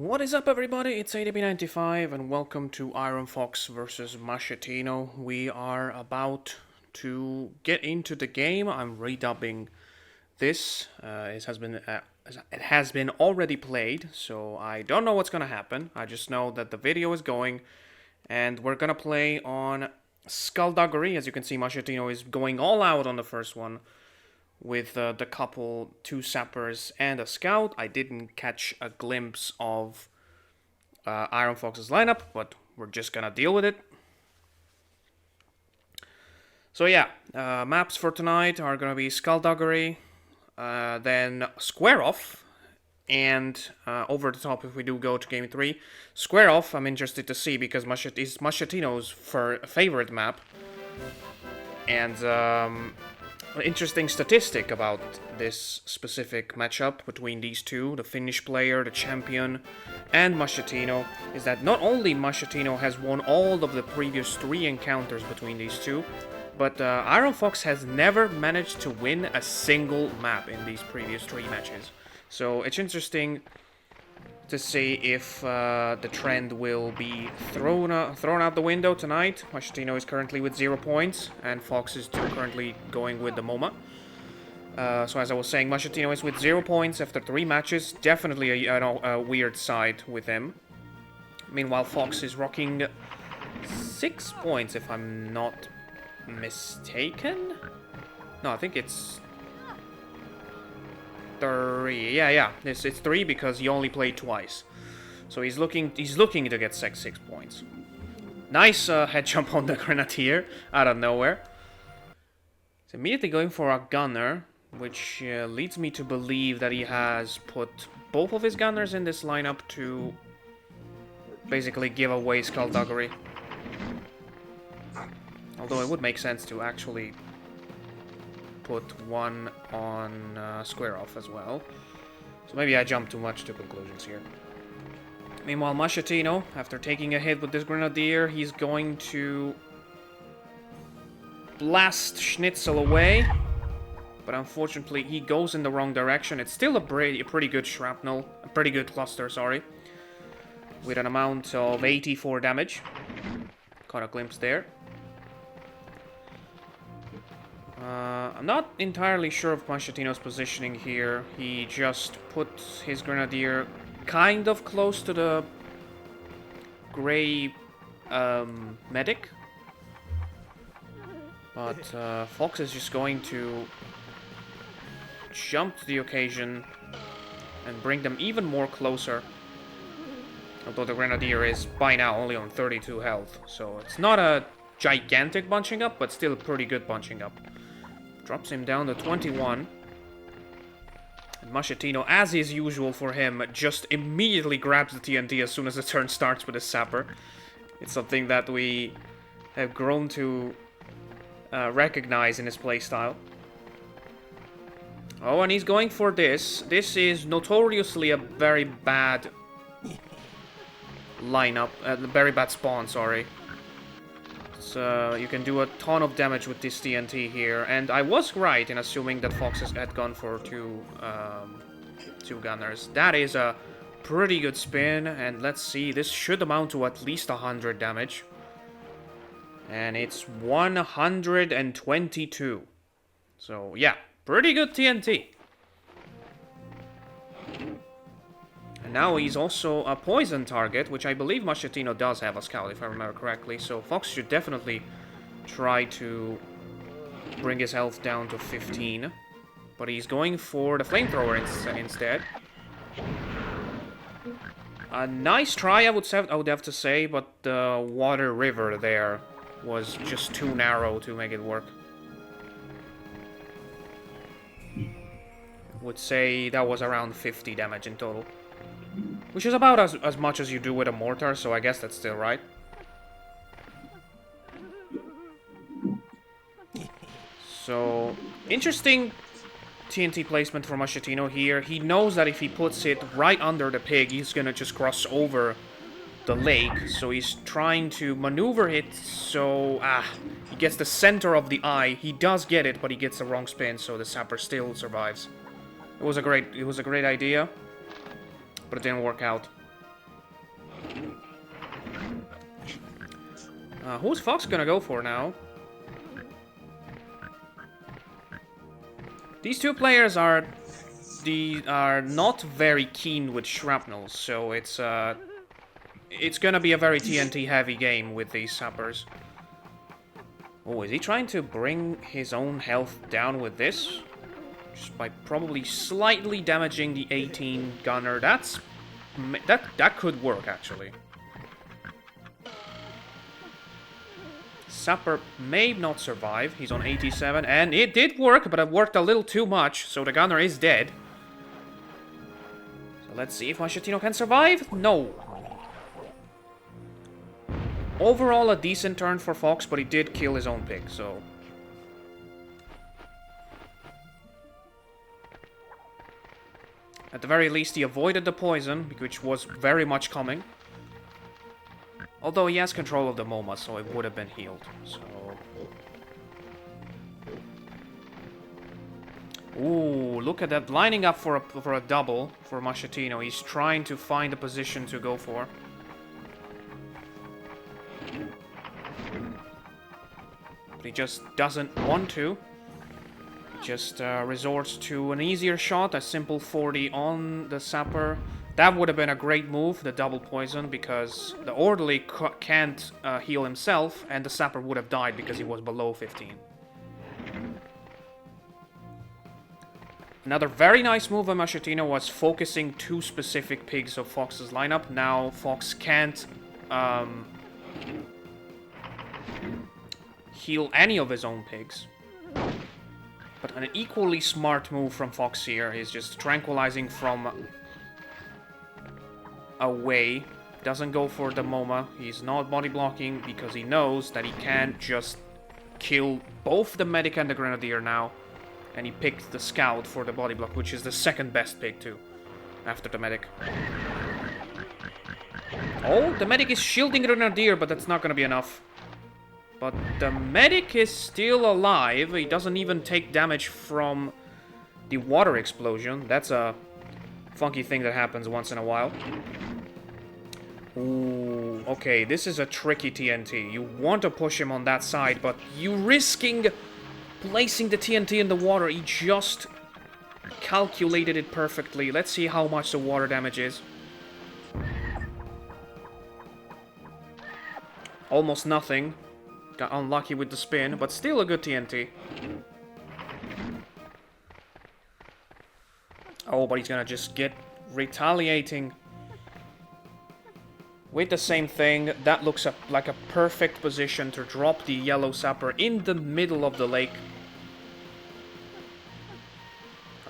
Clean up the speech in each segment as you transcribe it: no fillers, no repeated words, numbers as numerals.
What is up, everybody? It's ADB95 and welcome to Iron Fox versus Mascettino. We are about to get into the game. I'm redubbing this. It has been already played, so I don't know what's gonna happen. I just know that the video is going, and we're gonna play on Skullduggery. As you can see, Mascettino is going all out on the first one with the couple, two sappers and a scout. I didn't catch a glimpse of Iron Fox's lineup, but we're just gonna deal with it. So yeah, maps for tonight are gonna be Skullduggery, then Square Off, and over the top if we do go to game 3. Square Off I'm interested to see because is Mascettino's favorite map. And interesting statistic about this specific matchup between these two, the Finnish player, the champion, and Mascettino, is that not only Mascettino has won all of the previous 3 encounters between these two, but Iron Fox has never managed to win a single map in these previous 3 matches. So it's interesting to see if the trend will be thrown out the window tonight. Mascettino is currently with 0 points, and Fox is currently going with the MoMA. So as I was saying, Mascettino is with 0 points after 3 matches. Definitely a weird side with him. Meanwhile, Fox is rocking 6 points, if I'm not mistaken. No, I think it's 3. Yeah. It's 3 because he only played twice. So he's looking to get 6 points. Nice head jump on the Grenadier out of nowhere. He's immediately going for a gunner, which leads me to believe that he has put both of his gunners in this lineup to basically give away Skullduggery. Although it would make sense to actually put one on Square Off as well. So maybe I jumped too much to conclusions here. Meanwhile, Mascettino, after taking a hit with this Grenadier, he's going to blast Schnitzel away. But unfortunately, he goes in the wrong direction. It's still a pretty good shrapnel, a pretty good cluster, sorry. With an amount of 84 damage. Caught a glimpse there. I'm not entirely sure of Mascettino's positioning here. He just put his Grenadier kind of close to the grey medic. But Fox is just going to jump to the occasion and bring them even more closer. Although the Grenadier is by now only on 32 health. So it's not a gigantic bunching up, but still a pretty good bunching up. Drops him down to 21. And Mascettino, as is usual for him, just immediately grabs the TNT as soon as the turn starts with his sapper. It's something that we have grown to recognize in his playstyle. Oh, and he's going for this. This is notoriously a very bad lineup, very bad spawn, sorry. So you can do a ton of damage with this TNT here, and I was right in assuming that Fox had gone for two gunners. That is a pretty good spin, and let's see, this should amount to at least 100 damage. And it's 122. So yeah, pretty good TNT. And now he's also a poison target, which I believe Mascettino does have a scout, if I remember correctly. So Fox should definitely try to bring his health down to 15. But he's going for the flamethrower instead. A nice try, I would have to say, but the water river there was just too narrow to make it work. Would say that was around 50 damage in total. Which is about as much as you do with a mortar, so I guess that's still right. So, interesting TNT placement for Mascettino here. He knows that if he puts it right under the pig, he's gonna just cross over the lake. So he's trying to maneuver it so he gets the center of the eye. He does get it, but he gets the wrong spin, so the sapper still survives. It was a great idea, but it didn't work out. Who's Fox gonna go for now? These two players are not very keen with shrapnel, so it's gonna be a very TNT heavy game with these sappers. Oh, is he trying to bring his own health down with this? Just by probably slightly damaging the 18 gunner. That could work, actually. Sapper may not survive. He's on 87, and it did work, but it worked a little too much, so the gunner is dead. So let's see if Mascettino can survive. No. Overall, a decent turn for Fox, but he did kill his own pig, so... At the very least, he avoided the poison, which was very much coming. Although he has control of the MoMA, so it would have been healed, so... Ooh, look at that, lining up for a double for Mascettino. He's trying to find a position to go for. But he just doesn't want to. He just resorts to an easier shot, a simple 40 on the sapper. That would have been a great move, the double poison, because the orderly can't heal himself, and the sapper would have died because he was below 15. Another very nice move by Mascettino was focusing two specific pigs of Fox's lineup. Now Fox can't heal any of his own pigs. But an equally smart move from Fox here is just tranquilizing from away. Doesn't go for the MoMA. He's not body blocking because he knows that he can't just kill both the medic and the grenadier now. And he picked the scout for the body block, which is the second best pick too, after the medic. Oh, the medic is shielding the grenadier, but that's not gonna be enough. But the medic is still alive. He doesn't even take damage from the water explosion. That's a funky thing that happens once in a while. Ooh, okay, this is a tricky TNT. You want to push him on that side, but you risking placing the TNT in the water. He just calculated it perfectly. Let's see how much the water damage is. Almost nothing. Got unlucky with the spin, but still a good TNT. Oh, but he's gonna just get retaliating with the same thing. That looks like a perfect position to drop the yellow sapper in the middle of the lake.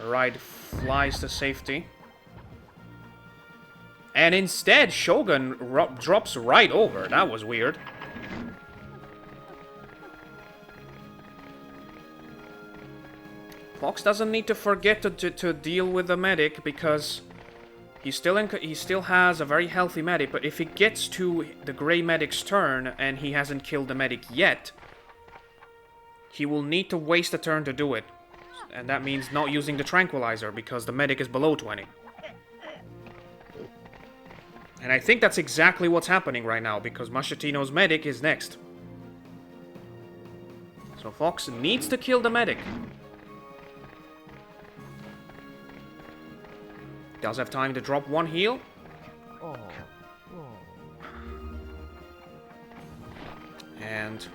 Alright, flies to safety. And instead, Shogun drops right over. That was weird. Fox doesn't need to forget to deal with the medic because he still has a very healthy medic. But if it gets to the gray medic's turn and he hasn't killed the medic yet, he will need to waste a turn to do it. And that means not using the tranquilizer because the medic is below 20. And I think that's exactly what's happening right now because Mascettino's medic is next. So Fox needs to kill the medic. Does have time to drop one heal. And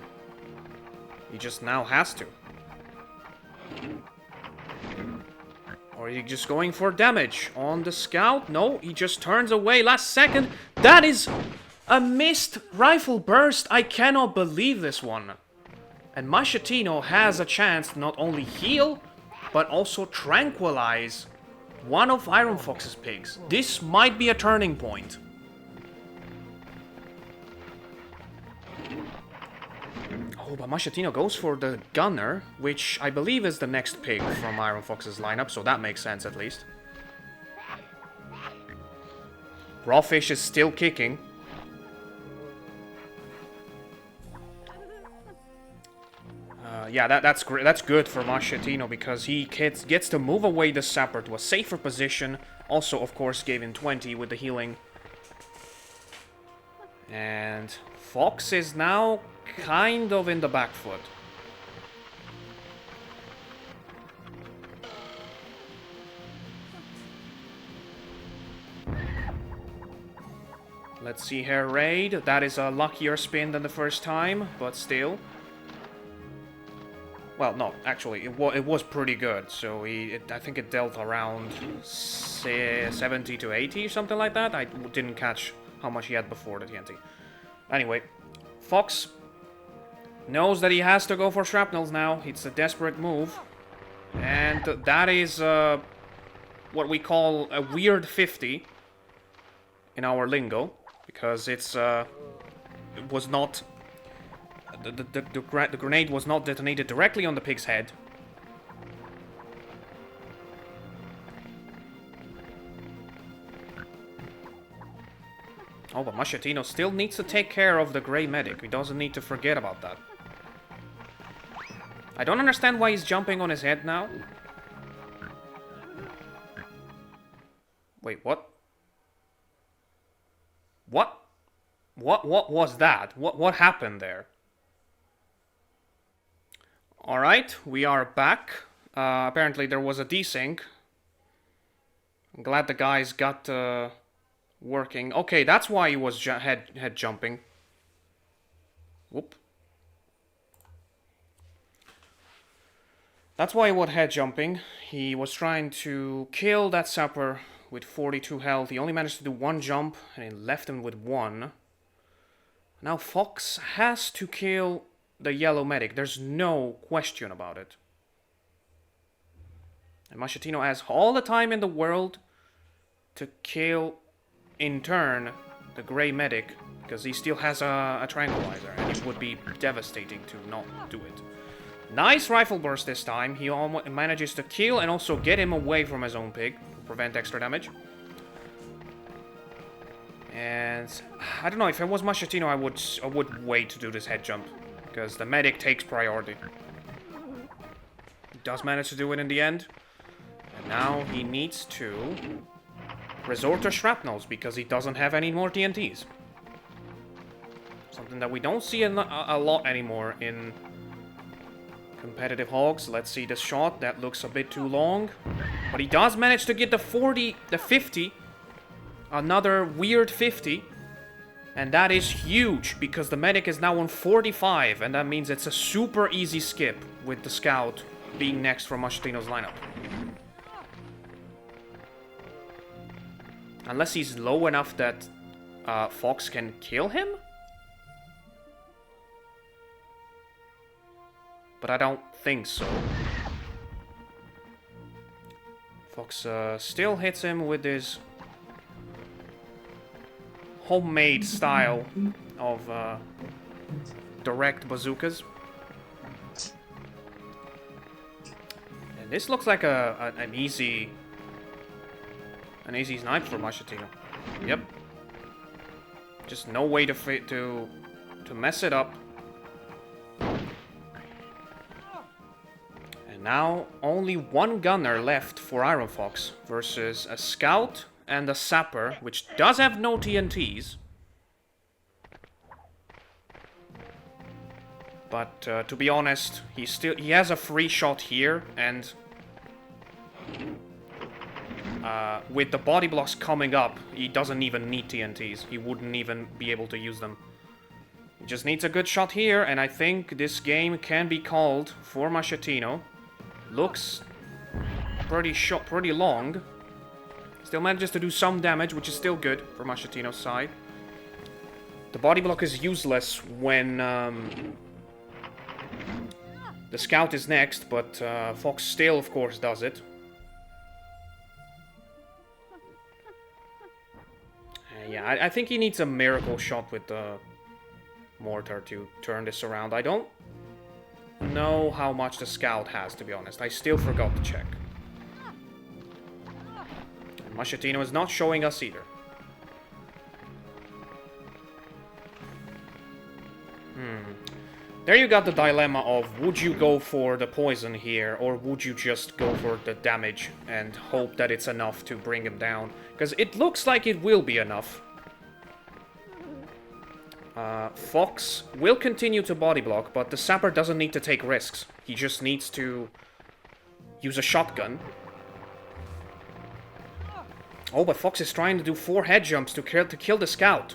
he just now has to. Or is he just going for damage on the scout? No, he just turns away last second. That is a missed rifle burst. I cannot believe this one. And Mascettino has a chance to not only heal, but also tranquilize one of Iron Fox's pigs. This might be a turning point. Oh, but Mascettino goes for the gunner, which I believe is the next pig from Iron Fox's lineup, so that makes sense at least. Rawfish is still kicking. Yeah, that's great. That's good for Mascettino because he gets to move away the sapper to a safer position. Also, of course, gave him 20 with the healing. And Fox is now kind of in the back foot. Let's see here, Raid. That is a luckier spin than the first time, but still. Well, no, actually, it was pretty good. So I think it dealt around 70 to 80, something like that. I didn't catch how much he had before the TNT. Anyway, Fox knows that he has to go for shrapnels now. It's a desperate move. And that is what we call a weird 50 in our lingo. Because it was not... The grenade was not detonated directly on the pig's head. Oh, but Mascettino still needs to take care of the Grey Medic. He doesn't need to forget about that. I don't understand why he's jumping on his head now. Wait, what? What was that? What happened there? Alright, we are back. Apparently there was a desync. I'm glad the guys got working. Okay, that's why he was head jumping. Whoop. That's why he was head jumping. He was trying to kill that sapper with 42 health. He only managed to do one jump, and he left him with one. Now Fox has to kill the yellow medic. There's no question about it. And Mascettino has all the time in the world to kill, in turn, the grey medic, because he still has a tranquilizer, and it would be devastating to not do it. Nice rifle burst this time. He almost manages to kill and also get him away from his own pig to prevent extra damage. And I don't know, if I was Mascettino, I would wait to do this head jump, because the medic takes priority. He does manage to do it in the end. And now he needs to resort to shrapnels, because he doesn't have any more TNTs. Something that we don't see a lot anymore in competitive Hogs. Let's see the shot. That looks a bit too long. But he does manage to get the 50. Another weird 50. And that is huge, because the medic is now on 45. And that means it's a super easy skip with the scout being next for Mascettino's lineup. Unless he's low enough that Fox can kill him? But I don't think so. Fox still hits him with his homemade style of direct bazookas. And this looks like an easy snipe for Mascettino. Yep. Just no way to mess it up. And now only one gunner left for Iron Fox versus a scout and a sapper, which does have no TNTs. But to be honest, he has a free shot here, and with the body blocks coming up, he doesn't even need TNTs. He wouldn't even be able to use them. He just needs a good shot here, and I think this game can be called for Mascettino. Looks pretty long. Still manages to do some damage, which is still good for Mascettino's side. The body block is useless when the scout is next, but Fox still, of course, does it. Yeah, I think he needs a miracle shot with the mortar to turn this around. I don't know how much the scout has, to be honest. I still forgot to check. And Mascettino is not showing us either. There you got the dilemma of, would you go for the poison here, or would you just go for the damage and hope that it's enough to bring him down? Because it looks like it will be enough. Fox will continue to body block, but the Sapper doesn't need to take risks. He just needs to use a shotgun. Oh, but Fox is trying to do 4 head jumps to kill the scout.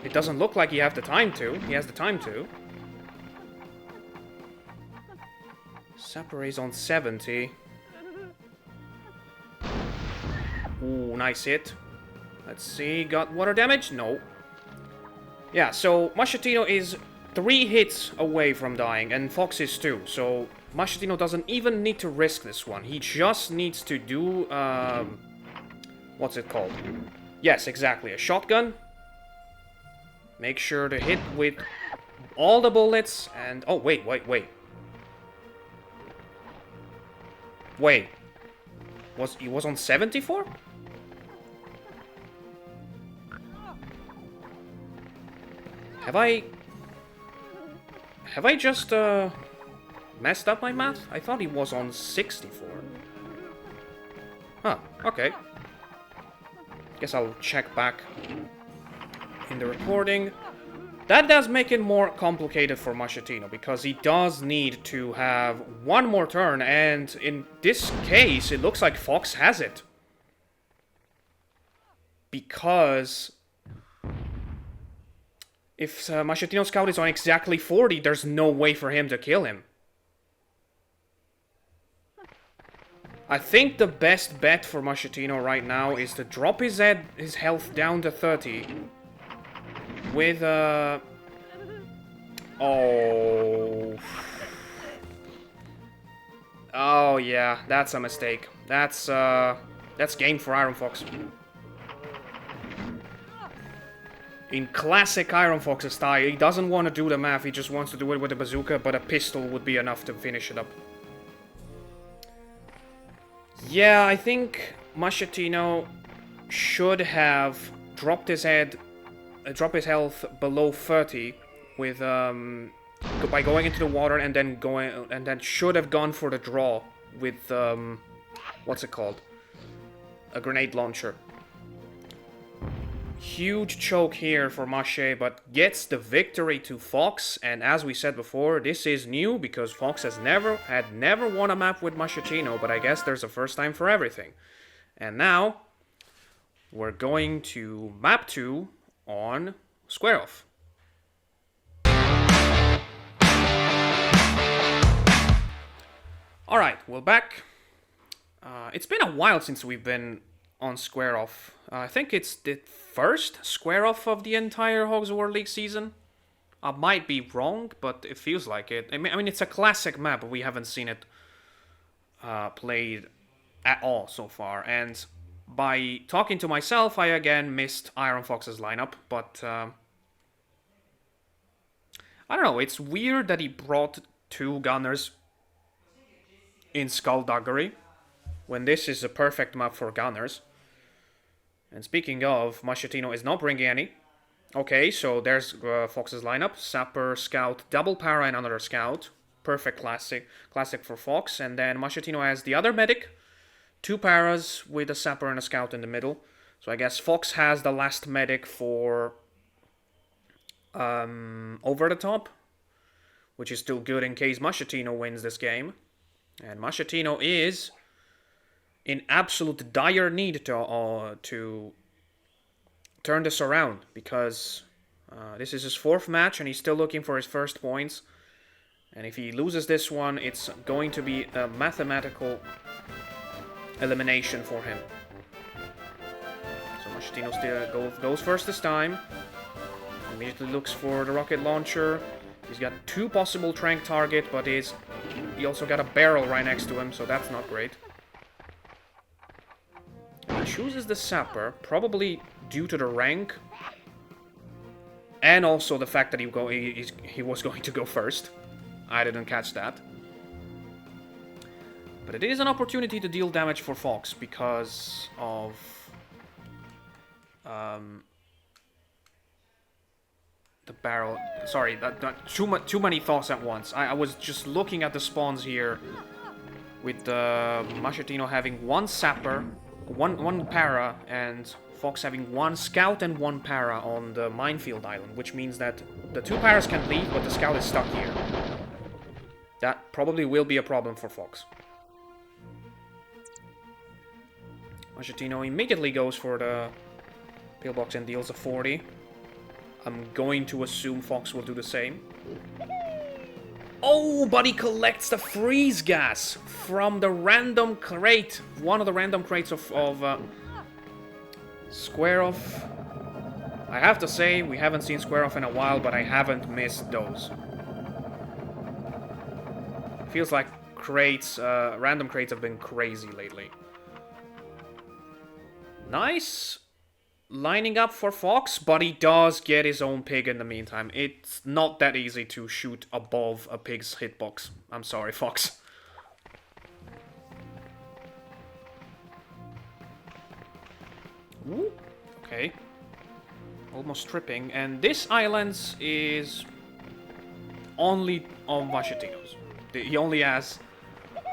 It doesn't look like he has the time to. Sapper is on 70. Ooh, nice hit. Let's see, got water damage? No. Yeah, so Mascettino is 3 hits away from dying, and Fox is 2. So Mascettino doesn't even need to risk this one. He just needs to do, what's it called? Yes, exactly, a shotgun. Make sure to hit with all the bullets, and... Oh, wait. He was on 74? Have I just, messed up my math? I thought he was on 64. Huh, okay. Guess I'll check back in the recording. That does make it more complicated for Mascettino, because he does need to have one more turn, and in this case, it looks like Fox has it. Because if Mascettino's scout is on exactly 40, there's no way for him to kill him. I think the best bet for Mascettino right now is to drop his health down to 30. With, Oh, yeah, that's a mistake. That's game for Iron Fox. In classic Iron Fox's style, he doesn't want to do the math, he just wants to do it with a bazooka, but a pistol would be enough to finish it up. Yeah, I think Mascettino should have dropped his health below 30 with by going into the water, and then should have gone for the draw with what's it called? A grenade launcher. Huge choke here for Masche, but gets the victory to Fox, and as we said before, this is new because Fox had never won a map with Mascettino, but I guess there's a first time for everything. And now we're going to map 2 on Square Off. Alright, we're back. It's been a while since we've been on Square Off. I think it's the first Square Off of the entire Hogs World League season. I might be wrong, but it feels like it. I mean, it's a classic map, but we haven't seen it played at all so far. And by talking to myself, I again missed Iron Fox's lineup, but I don't know, it's weird that he brought 2 gunners in Skullduggery when this is a perfect map for gunners. And speaking of, Mascettino is not bringing any. Okay, so there's Fox's lineup. Sapper, Scout, double para and another Scout. Perfect classic for Fox. And then Mascettino has the other medic. 2 paras with a Sapper and a Scout in the middle. So I guess Fox has the last medic for over the top, which is still good in case Mascettino wins this game. And Mascettino is in absolute dire need to turn this around, because this is his 4th match and he's still looking for his first points. And if he loses this one, it's going to be a mathematical elimination for him. So Mascettino still goes first this time. Immediately looks for the rocket launcher. He's got 2 possible trank target, but he also got a barrel right next to him, so that's not great. He chooses the Sapper, probably due to the rank, and also the fact that he was going to go first. I didn't catch that. But it is an opportunity to deal damage for Fox because of the barrel. Sorry, too many thoughts at once. I was just looking at the spawns here with Mascettino having 1 Sapper, one para, and Fox having 1 scout and 1 para on the minefield island, which means that the 2 paras can leave, but the scout is stuck here. That probably will be a problem for Fox. Mascettino immediately goes for the pillbox and deals a 40. I'm going to assume Fox will do the same. Oh, but he collects the freeze gas from the random crate. One of the random crates of Square Off. I have to say, we haven't seen Square Off in a while, but I haven't missed those. Feels like crates, random crates have been crazy lately. Nice lining up for Fox, but he does get his own pig in the meantime. It's not that easy to shoot above a pig's hitbox. I'm sorry, Fox. Ooh, okay. Almost tripping. And this island is only on Mascettino's. He only has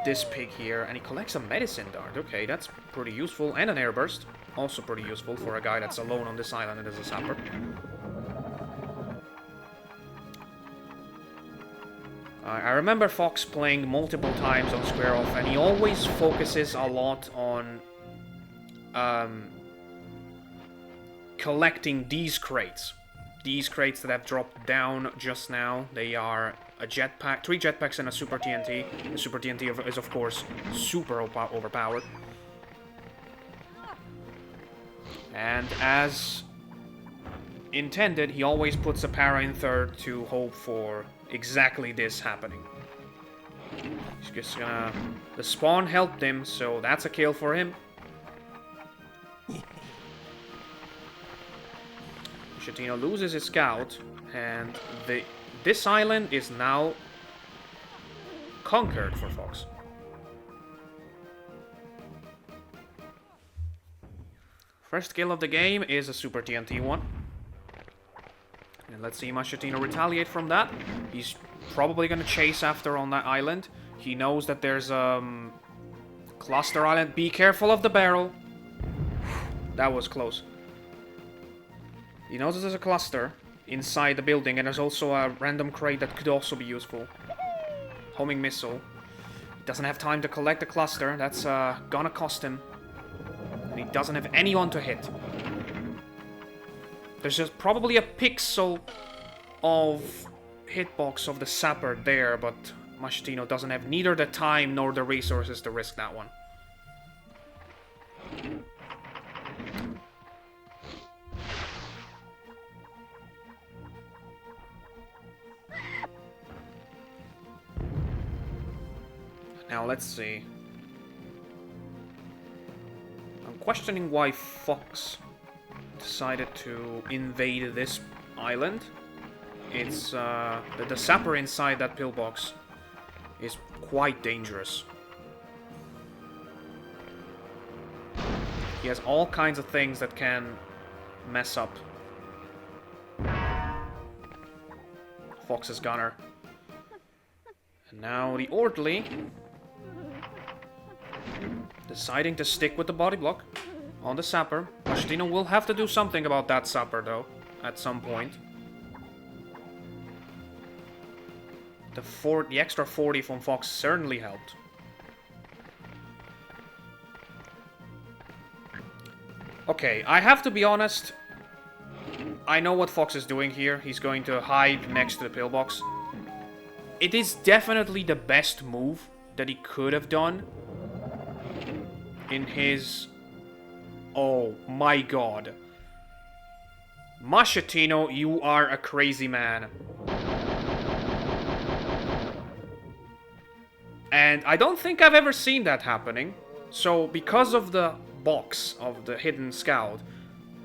this pig here, and he collects a medicine dart. Okay, that's pretty useful. And an airburst. Also pretty useful for a guy that's alone on this island and is a sapper. I remember Fox playing multiple times on Square Off, and he always focuses a lot on collecting these crates. These crates that have dropped down just now. They are a jetpack, 3 jetpacks and a Super TNT. The Super TNT is, of course, super overpowered. And as intended, he always puts a para in third to hope for exactly this happening. He's just gonna... The spawn helped him, so that's a kill for him. Mascettino loses his scout, and this island is now conquered for Fox. First kill of the game is a Super TNT one. And let's see Mascettino retaliate from that. He's probably going to chase after on that island. He knows that there's cluster island. Be careful of the barrel. That was close. He knows there's a cluster inside the building, and there's also a random crate that could also be useful. Homing missile. He doesn't have time to collect the cluster. That's gonna cost him. And he doesn't have anyone to hit. There's just probably a pixel of hitbox of the sapper there, but Mascettino doesn't have neither the time nor the resources to risk that one. Now let's see. I'm questioning why Fox decided to invade this island. It's the sapper inside that pillbox is quite dangerous. He has all kinds of things that can mess up Fox's gunner. And now the orderly deciding to stick with the body block on the sapper. Mascettino will have to do something about that sapper, though, at some point. The extra 40 from Fox certainly helped. Okay, I have to be honest. I know what Fox is doing here. He's going to hide next to the pillbox. It is definitely the best move that he could have done in his... Oh my god. Mascettino, you are a crazy man. And I don't think I've ever seen that happening. So, because of the box of the hidden scout,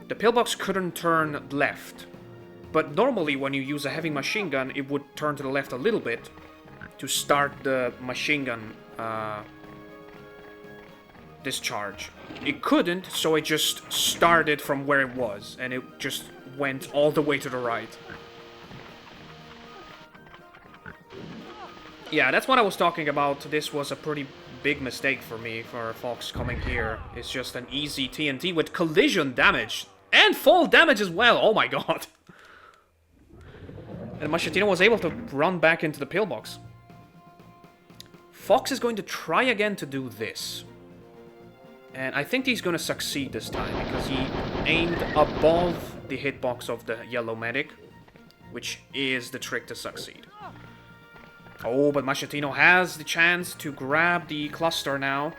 the pillbox couldn't turn left. But normally when you use a heavy machine gun, it would turn to the left a little bit to start the machine gun discharge. It couldn't, so it just started from where it was, and it just went all the way to the right. Yeah, that's what I was talking about. This was a pretty big mistake for me, for Fox coming here. It's just an easy TNT with collision damage. And fall damage as well, oh my god. And Mascettino was able to run back into the pillbox. Fox is going to try again to do this. And I think he's going to succeed this time, because he aimed above the hitbox of the yellow medic, which is the trick to succeed. Oh, but Mascettino has the chance to grab the cluster now.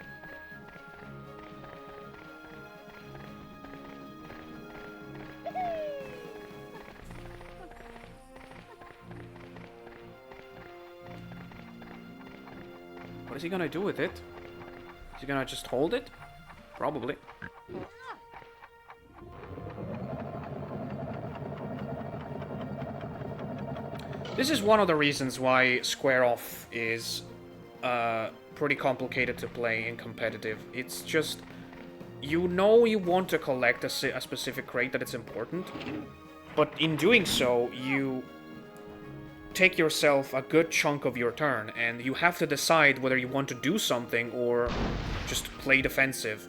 What is he gonna do with it? Is he gonna just hold it? Probably. This is one of the reasons why Square Off is pretty complicated to play in competitive. It's just, you know you want to collect a specific crate that it's important, but in doing so, you take yourself a good chunk of your turn, and you have to decide whether you want to do something or just play defensive.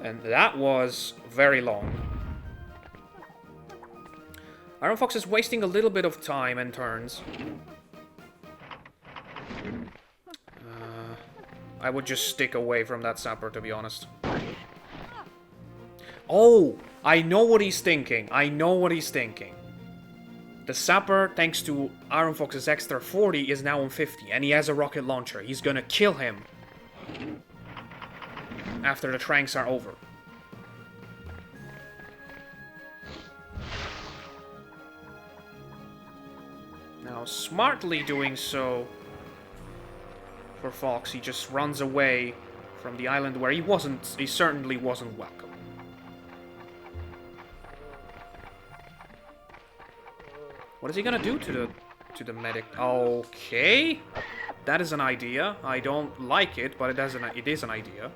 And that was very long. Iron Fox is wasting a little bit of time and turns. I would just stick away from that sapper, to be honest. Oh! I know what he's thinking. I know what he's thinking. The sapper, thanks to Iron Fox's extra 40, is now on 50, and he has a rocket launcher. He's gonna kill him after the tranks are over. Now, smartly doing so for Fox, he just runs away from the island where he certainly wasn't welcome. What is he gonna do to the medic? Okay, that is an idea. I don't like it, but it is an idea.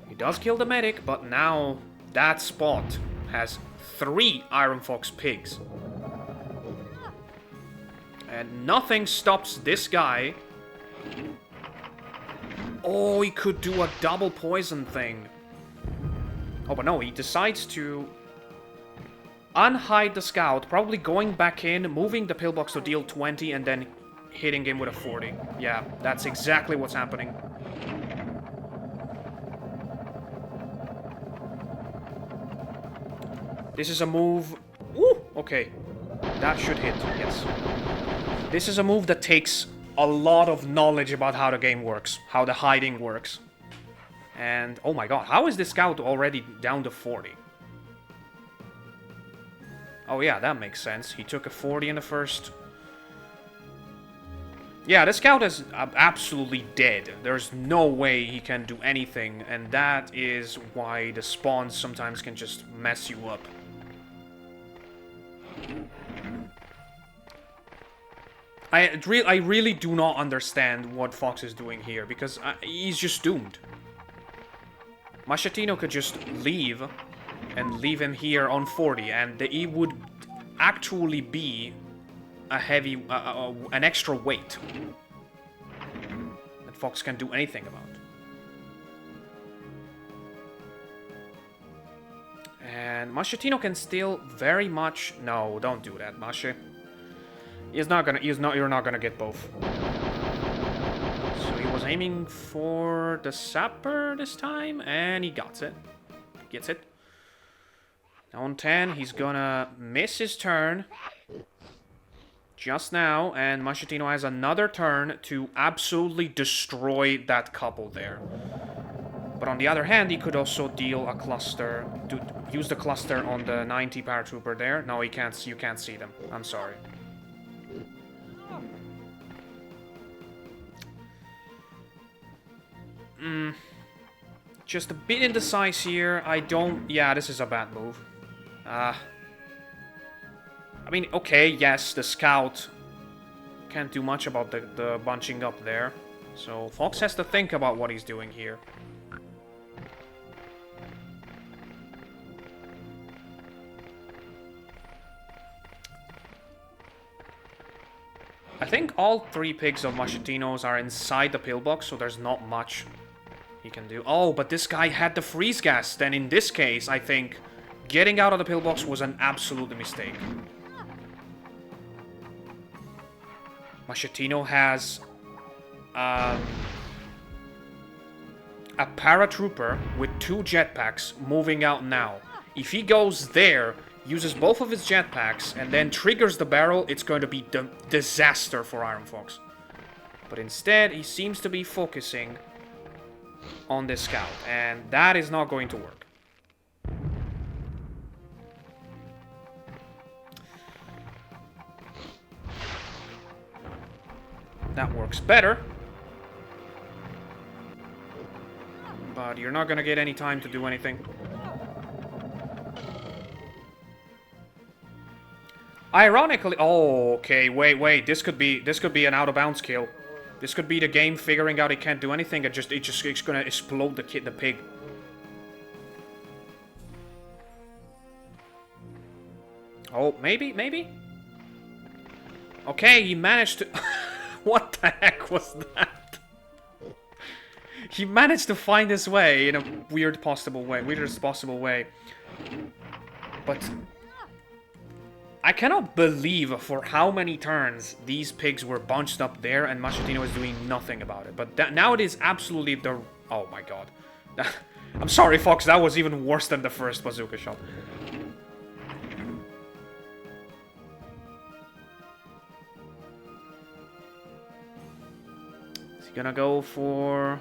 He does kill the medic, but now that spot has 3 Iron Fox pigs. And nothing stops this guy. Oh, he could do a double poison thing. Oh, but no, he decides to unhide the scout, probably going back in, moving the pillbox to deal 20, and then hitting him with a 40. Yeah, that's exactly what's happening. This is a move... Ooh, okay. That should hit, yes. This is a move that takes a lot of knowledge about how the game works, how the hiding works. And, oh my god, how is this scout already down to 40? Oh yeah, that makes sense. He took a 40 in the first... Yeah, the scout is absolutely dead. There's no way he can do anything, and that is why the spawns sometimes can just mess you up. I really do not understand what Fox is doing here, because he's just doomed. Mascettino could just leave, and leave him here on 40, and he would actually be a heavy, an extra weight that Fox can't do anything about. And Mascettino can still very much... No, don't do that, Masce. You're not gonna get both. So he was aiming for the sapper this time, and he got it. Gets it. Now on 10, he's gonna miss his turn just now, and Mascettino has another turn to absolutely destroy that couple there. But on the other hand, he could also deal a cluster, to use the cluster on the 90 paratrooper there. No, he can't. You can't see them. I'm sorry. Just a bit indecisive here. I don't... Yeah, this is a bad move. I mean, okay, yes, the scout can't do much about the bunching up there. So Fox has to think about what he's doing here. I think all 3 pigs of Mascettino's are inside the pillbox, so there's not much he can do. Oh, but this guy had the freeze gas. Then in this case, I think getting out of the pillbox was an absolute mistake. Mascettino has a paratrooper with 2 jetpacks moving out now. If he goes there, uses both of his jetpacks, and then triggers the barrel, it's going to be a disaster for Iron Fox. But instead, he seems to be focusing on this scout, and that is not going to work. That works better. But you're not gonna get any time to do anything. Ironically, oh, okay, wait. This could be an out of bounds kill. This could be the game figuring out it can't do anything. It's gonna explode the pig. Oh, maybe. Okay, he managed to. What the heck was that? He managed to find his way in a weirdest possible way. But I cannot believe for how many turns these pigs were bunched up there and Mascettino is doing nothing about it. But now it is absolutely the... Oh my god. I'm sorry, Fox, that was even worse than the first bazooka shot. Is he gonna go for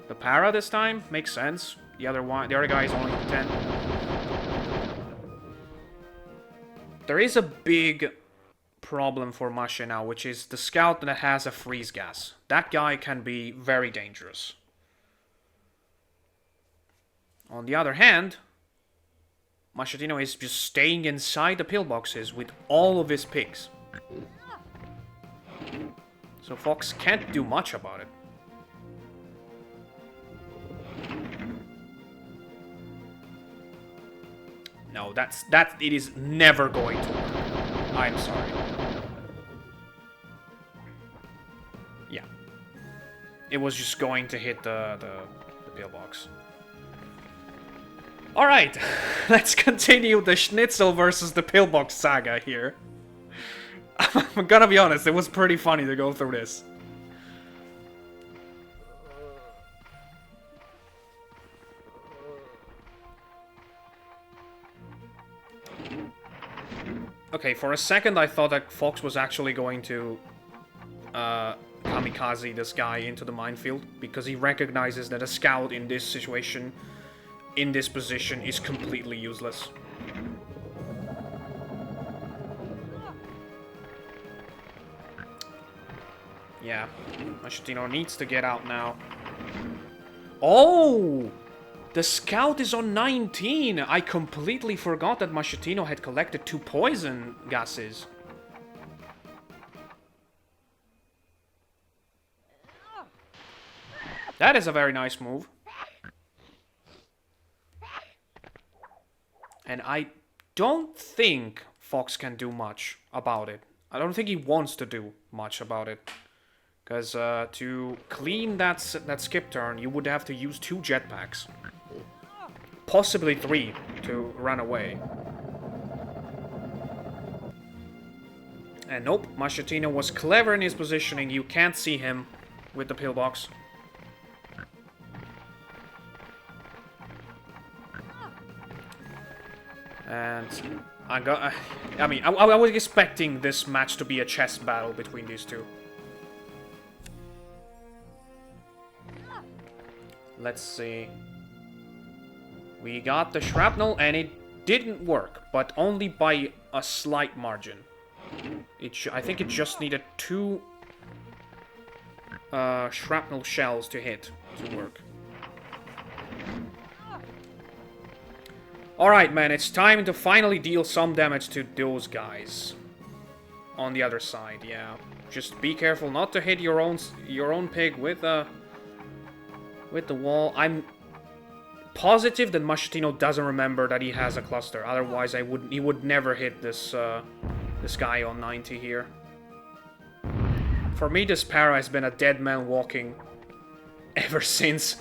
the para this time? Makes sense. The other guy is only 10. There is a big problem for Masha now, which is the scout that has a freeze gas. That guy can be very dangerous. On the other hand, Mascettino is just staying inside the pillboxes with all of his pigs. So Fox can't do much about it. No, it is never going to work. I'm sorry. Yeah. It was just going to hit the pillbox. Alright, let's continue the Schnitzel versus the pillbox saga here. I'm gonna be honest, it was pretty funny to go through this. Okay, for a second I thought that Fox was actually going to kamikaze this guy into the minefield, because he recognizes that a scout in this situation, in this position, is completely useless. Yeah, Mascettino needs to get out now. Oh! The scout is on 19! I completely forgot that Mascettino had collected 2 poison gases. That is a very nice move. And I don't think Fox can do much about it. I don't think he wants to do much about it. Because to clean that skip turn, you would have to use 2 jetpacks. Possibly 3 to run away. And nope, Mascettino was clever in his positioning. You can't see him with the pillbox. And I was expecting this match to be a chess battle between these two. Let's see. We got the shrapnel and it didn't work, but only by a slight margin. I think it just needed 2 shrapnel shells to hit to work. Alright, man, it's time to finally deal some damage to those guys. On the other side, yeah. Just be careful not to hit your own pig with the wall. I'm positive that Mascettino doesn't remember that he has a cluster. Otherwise, he would never hit this guy on 90 here. For me, this para has been a dead man walking ever since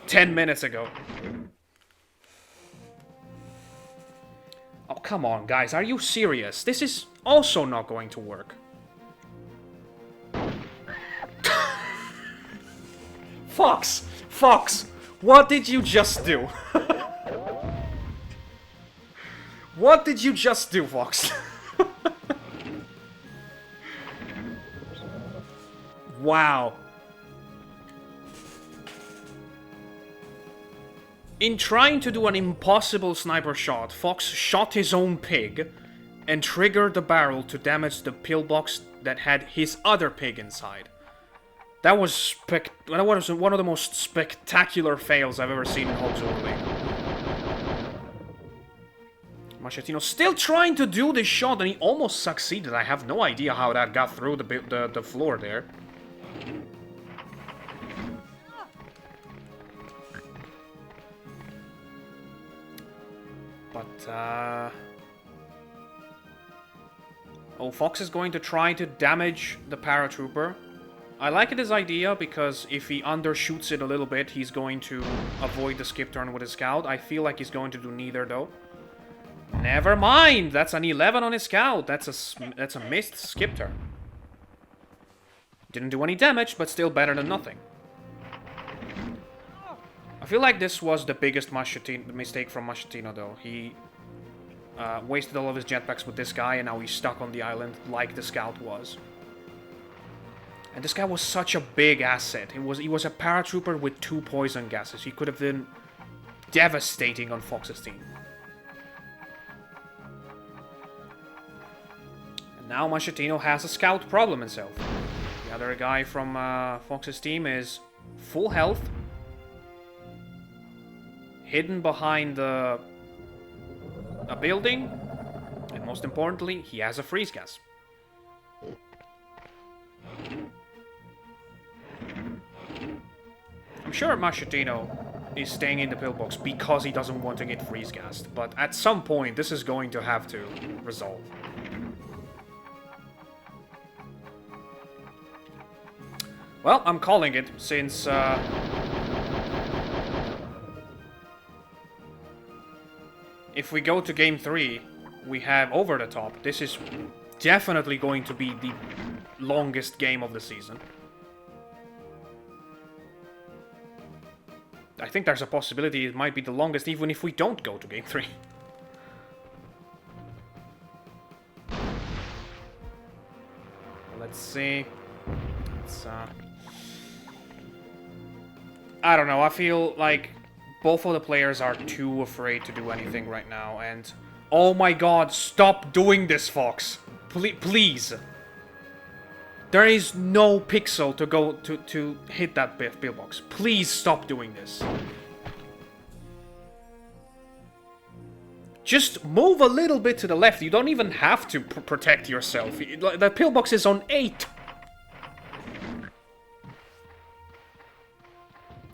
10 minutes ago. Oh, come on, guys. Are you serious? This is also not going to work. Fox! Fox! What did you just do? What did you just do, Fox? Wow. In trying to do an impossible sniper shot, Fox shot his own pig and triggered the barrel to damage the pillbox that had his other pig inside. That was one of the most spectacular fails I've ever seen in Hogs League. Mascettino still trying to do this shot, and he almost succeeded. I have no idea how that got through the floor there. But, oh, Fox is going to try to damage the paratrooper. I like his idea, because if he undershoots it a little bit, he's going to avoid the skip turn with his scout. I feel like he's going to do neither, though. Never mind! That's an 11 on his scout. That's a missed skip turn. Didn't do any damage, but still better than nothing. I feel like this was the biggest mistake from Mascettino, though. He wasted all of his jetpacks with this guy, and now he's stuck on the island like the scout was. And this guy was such a big asset. He was a paratrooper with 2 poison gases. He could have been devastating on Fox's team. And now Mascettino has a scout problem himself. The other guy from Fox's team is full health, hidden behind a building, and most importantly, he has a freeze gas. I'm sure Mascettino is staying in the pillbox because he doesn't want to get freeze gassed, but at some point this is going to have to resolve. Well, I'm calling it, since if we go to game 3, we have over the top. This is definitely going to be the longest game of the season. I think there's a possibility it might be the longest even if we don't go to game 3. Let's see. I don't know, I feel like both of the players are too afraid to do anything right now, and... Oh my god, stop doing this, Fox! Please! There is no pixel to go to hit that pillbox. Please stop doing this. Just move a little bit to the left. You don't even have to protect yourself. The pillbox is on 8.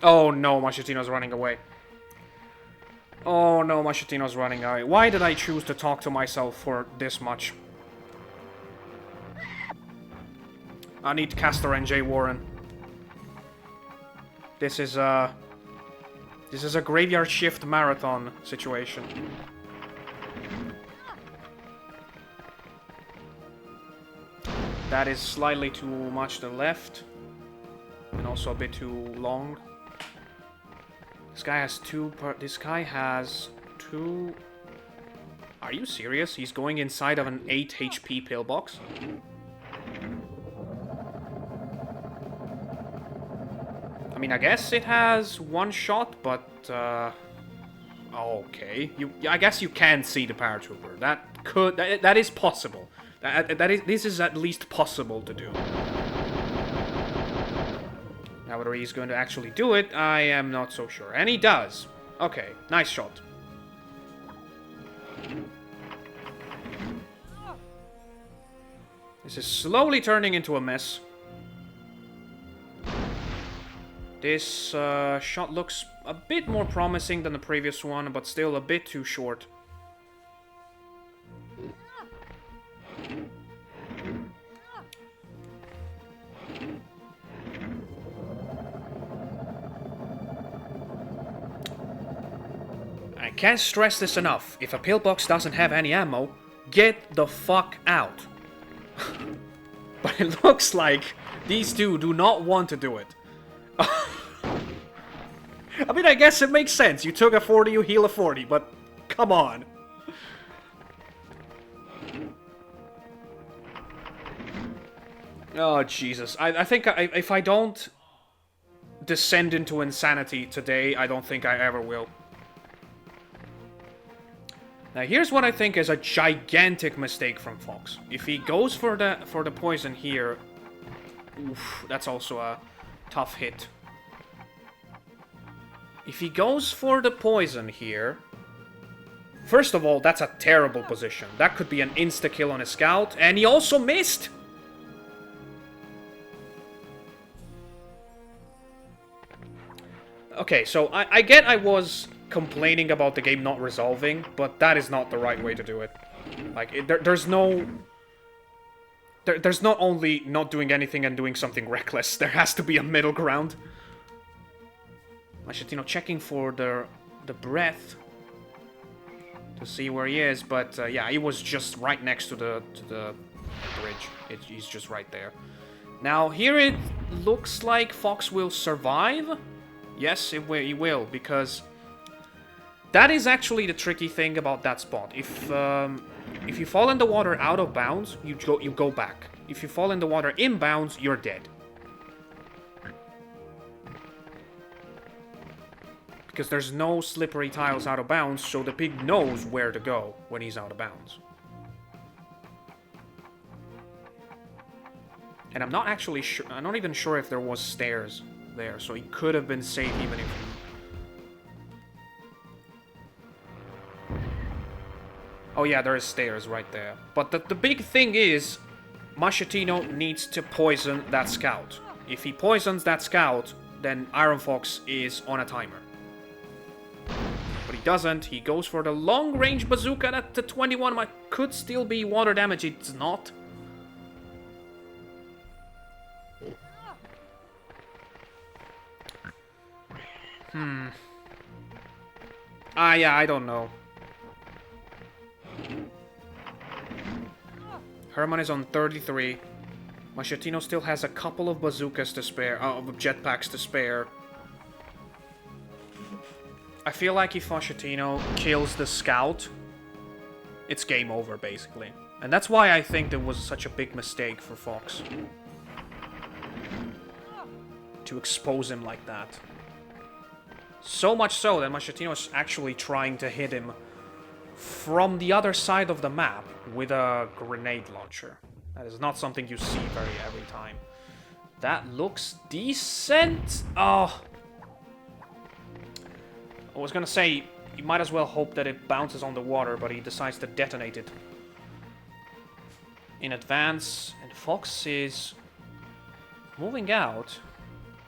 Oh no, Mascettino's running away. Oh no, Mascettino's running away. Why did I choose to talk to myself for this much? I need Castor and Jay Warren. This is a graveyard shift marathon situation. That is slightly too much to the left. And also a bit too long. This guy has two... Are you serious? He's going inside of an 8 HP pillbox? I mean, I guess it has 1 shot, but, okay. I guess you can see the paratrooper. That is possible. This is at least possible to do. Now, whether he's going to actually do it, I am not so sure. And he does. Okay, nice shot. This is slowly turning into a mess. This shot looks a bit more promising than the previous one, but still a bit too short. can't stress this enough. If a pillbox doesn't have any ammo, get the fuck out. But it looks like these two do not want to do it. I mean, I guess it makes sense. You took a 40, you heal a 40, but come on. Oh, Jesus. I think if I don't descend into insanity today, I don't think I ever will. Now, here's what I think is a gigantic mistake from Fox. If he goes for the poison here, oof, that's also a tough hit. If he goes for the poison here, first of all, that's a terrible position. That could be an insta-kill on a scout, and he also missed! Okay, so I get I was complaining about the game not resolving, but that is not the right way to do it. Like, there's no... There's not only not doing anything and doing something reckless, there has to be a middle ground. Mascettino checking for the breath to see where he is, but yeah, he was just right next to the bridge. He's just right there. Now, here it looks like Fox will survive. Yes, he will, because that is actually the tricky thing about that spot. If you fall in the water out of bounds, you go back. If you fall in the water inbounds, you're dead. Because there's no slippery tiles out of bounds, so the pig knows where to go when he's out of bounds. And I'm not actually sure. I'm not even sure if there was stairs there, so he could have been safe even if he... Oh yeah, there is stairs right there. But the big thing is, Mascettino needs to poison that scout. If he poisons that scout, then Iron Fox is on a timer. But he doesn't. He goes for the long-range bazooka at the 21. Might could still be water damage. It's not. Yeah, I don't know. Herman is on 33. Mascettino still has a couple of bazookas to spare, of jetpacks to spare. I feel like if Mascettino kills the scout, it's game over, basically. And that's why I think there was such a big mistake for Fox. To expose him like that. So much so that Mascettino is actually trying to hit him from the other side of the map with a grenade launcher. That is not something you see every time. That looks decent. Oh. I was gonna say, you might as well hope that it bounces on the water, but he decides to detonate it in advance. And Fox is moving out.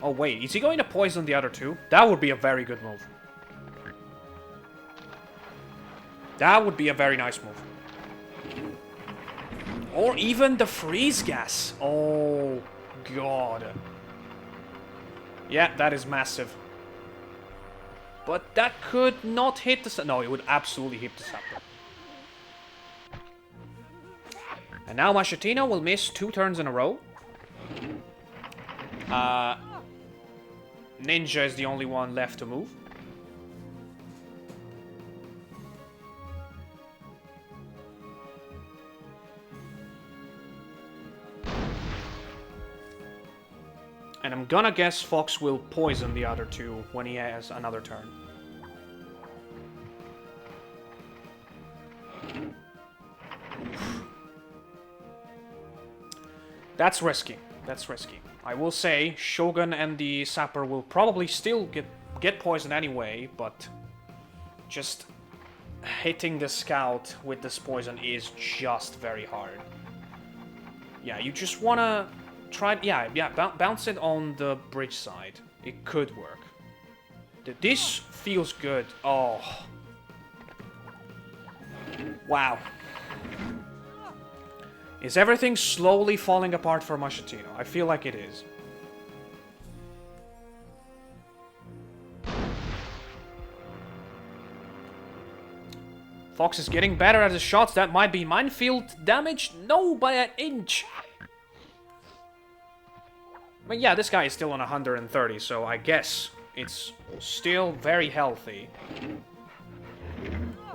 Oh wait, is he going to poison the other two? That would be a very good move. That would be a very nice move. Or even the freeze gas. Oh, God. Yeah, that is massive. But that could not hit the... No, it would absolutely hit the scepter. And now Mascettino will miss 2 turns in a row. Ninja is the only one left to move. And I'm gonna guess Fox will poison the other two when he has another turn. That's risky. That's risky. I will say, Shogun and the Sapper will probably still get poisoned anyway, but just hitting the Scout with this poison is just very hard. Yeah, you just wanna try... Yeah, bounce it on the bridge side. It could work. This feels good. Oh. Wow. Is everything slowly falling apart for Mascettino? I feel like it is. Fox is getting better at his shots. That might be minefield damage. No, by an inch. But yeah, this guy is still on 130, so I guess it's still very healthy.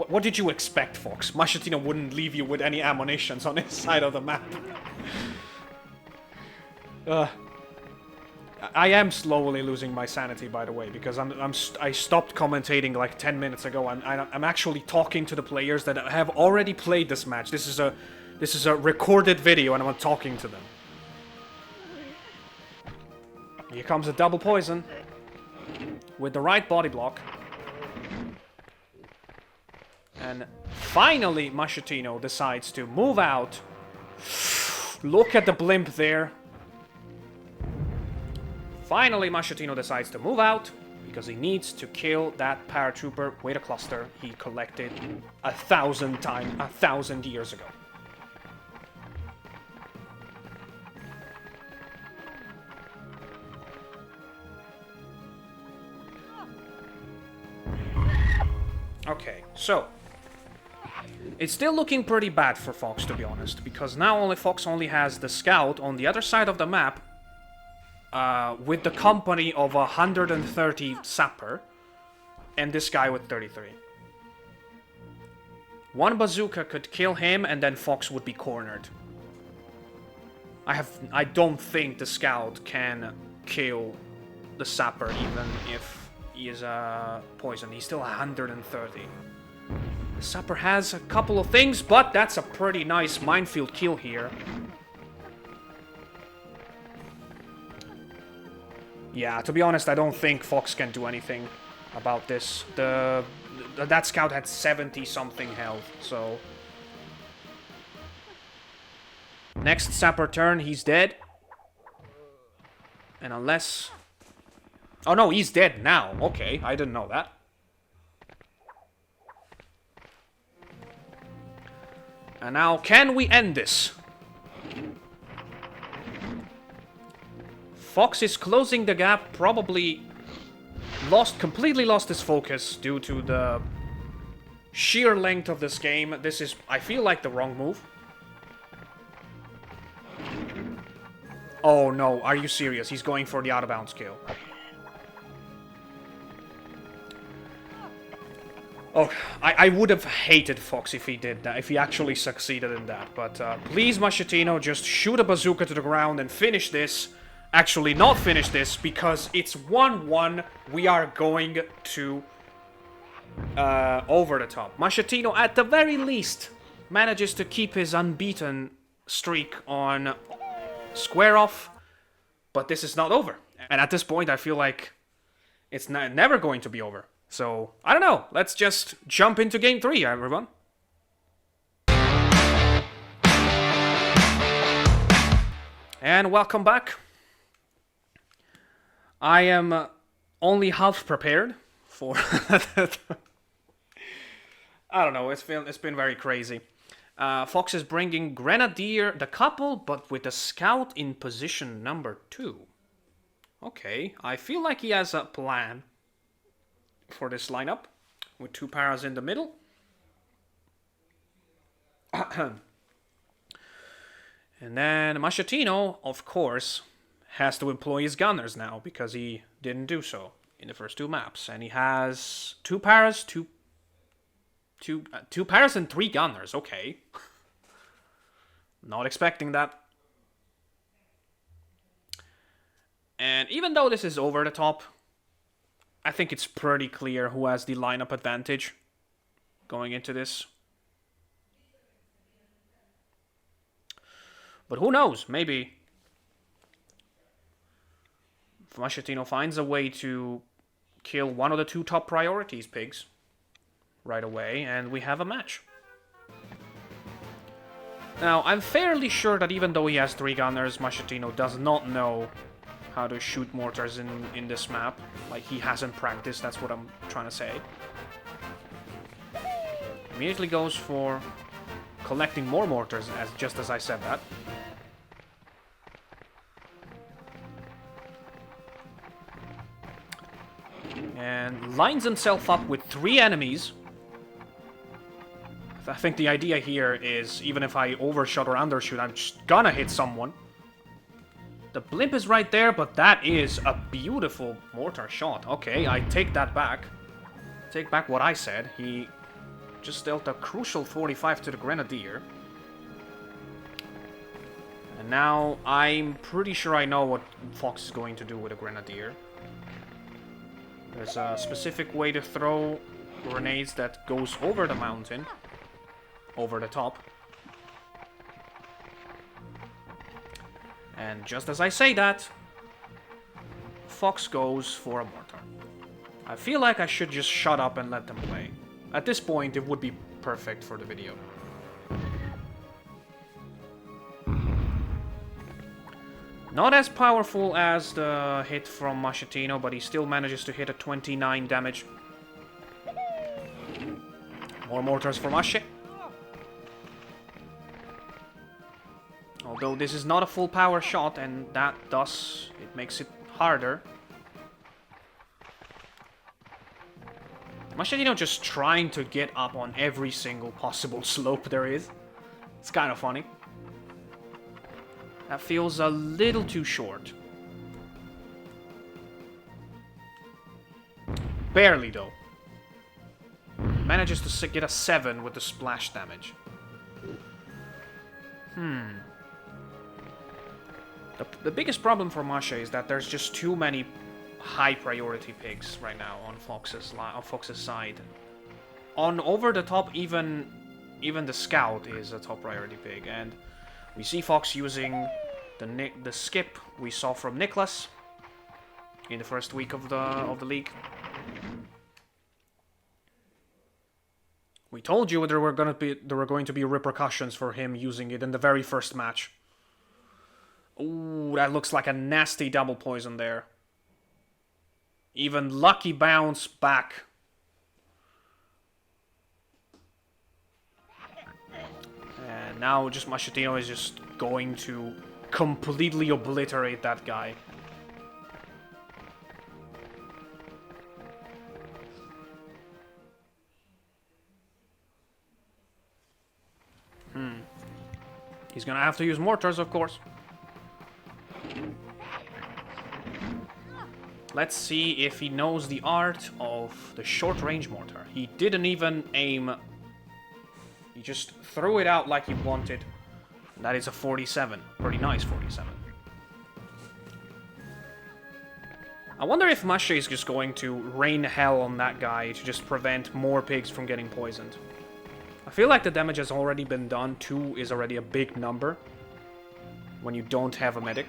What did you expect, Fox? Mascettino wouldn't leave you with any ammunitions on his side of the map. I am slowly losing my sanity, by the way, because I stopped commentating like 10 minutes ago, and I'm actually talking to the players that have already played this match. This is a recorded video, and I'm talking to them. Here comes a double poison with the right body block. And finally, Mascettino decides to move out. Look at the blimp there. Finally, Mascettino decides to move out because he needs to kill that paratrooper with a cluster he collected 1,000 years ago. Okay, so it's still looking pretty bad for Fox, to be honest, because now Fox only has the scout on the other side of the map with the company of 130 sapper and this guy with 33. One bazooka could kill him and then Fox would be cornered. I don't think the scout can kill the sapper even if he is poisoned. He's still 130. The sapper has a couple of things, but that's a pretty nice minefield kill here. Yeah, to be honest, I don't think Fox can do anything about this. That scout had 70-something health, so... Next sapper turn, he's dead. And unless... Oh no, he's dead now. Okay, I didn't know that. And now, can we end this? Fox is closing the gap, probably completely lost his focus due to the sheer length of this game. This is, I feel like, the wrong move. Oh no, are you serious? He's going for the out-of-bounds kill. Oh, I would have hated Fox if he did that, if he actually succeeded in that. But please, Mascettino, just shoot a bazooka to the ground and finish this. Actually, not finish this, because it's 1-1. We are going to over the top. Mascettino, at the very least, manages to keep his unbeaten streak on square off. But this is not over. And at this point, I feel like it's never going to be over. So, I don't know. Let's just jump into Game 3, everyone. And welcome back. I am only half prepared for... I don't know, it's been very crazy. Fox is bringing Grenadier, the couple, but with the scout in position number 2. Okay, I feel like he has a plan for this lineup, with 2 paras in the middle. And then Mascettino, of course, has to employ his gunners now, because he didn't do so in the first 2 maps. And he has 2 paras, 2 paras and 3 gunners, okay. Not expecting that. And even though this is over the top, I think it's pretty clear who has the lineup advantage going into this. But who knows? Maybe Mascettino finds a way to kill one of the 2 top priorities pigs right away, and we have a match. Now, I'm fairly sure that even though he has 3 gunners, Mascettino does not know how to shoot mortars in this map. Like, he hasn't practiced, that's what I'm trying to say. Immediately goes for collecting more mortars, just as I said that. And lines himself up with 3 enemies. I think the idea here is, even if I overshot or undershoot, I'm just gonna hit someone. The blimp is right there, but that is a beautiful mortar shot. Okay, I take that back. Take back what I said. He just dealt a crucial 45 to the Grenadier. And now I'm pretty sure I know what Fox is going to do with a Grenadier. There's a specific way to throw grenades that goes over the mountain. Over the top. And just as I say that, Fox goes for a mortar. I feel like I should just shut up and let them play. At this point, it would be perfect for the video. Not as powerful as the hit from Mascettino, but he still manages to hit a 29 damage. More mortars for Masce. Although this is not a full power shot, and that thus it makes it harder. Mascettino just trying to get up on every single possible slope there is. It's kind of funny. That feels a little too short. Barely though. Manages to get a 7 with the splash damage. The biggest problem for Masce is that there's just too many high priority pigs right now on Fox's side. On over the top, even the scout is a top priority pig, and we see Fox using the skip we saw from Nicholas in the first week of the league. We told you there were going to be repercussions for him using it in the very first match. Ooh, that looks like a nasty double poison there. Even lucky bounce back. And now just Mascettino is just going to completely obliterate that guy. He's gonna have to use mortars, of course. Let's see if he knows the art of the short-range mortar. He didn't even aim. He just threw it out like he wanted. That is a 47. Pretty nice 47. I wonder if Masce is just going to rain hell on that guy to just prevent more pigs from getting poisoned. I feel like the damage has already been done. 2 is already a big number when you don't have a medic.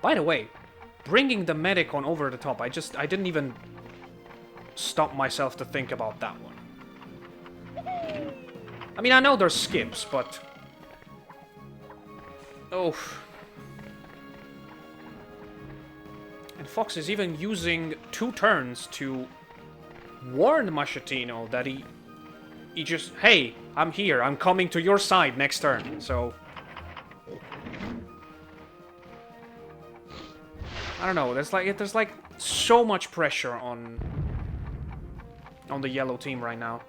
By the way, bringing the medic on over the top, I didn't even stop myself to think about that one. I mean, I know there's skips, but... Oh. And Fox is even using 2 turns to warn Mascettino that he just, hey, I'm here, I'm coming to your side next turn, so... I don't know, there's like so much pressure on the yellow team right now.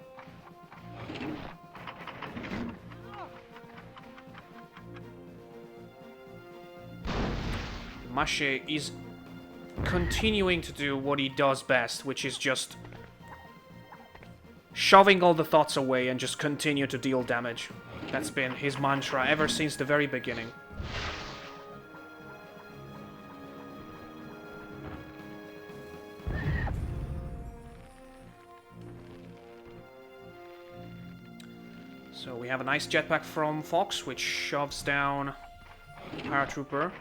Masce is continuing to do what he does best, which is just shoving all the thoughts away and just continue to deal damage. That's been his mantra ever since the very beginning. So we have a nice jetpack from Fox, which shoves down Paratrooper.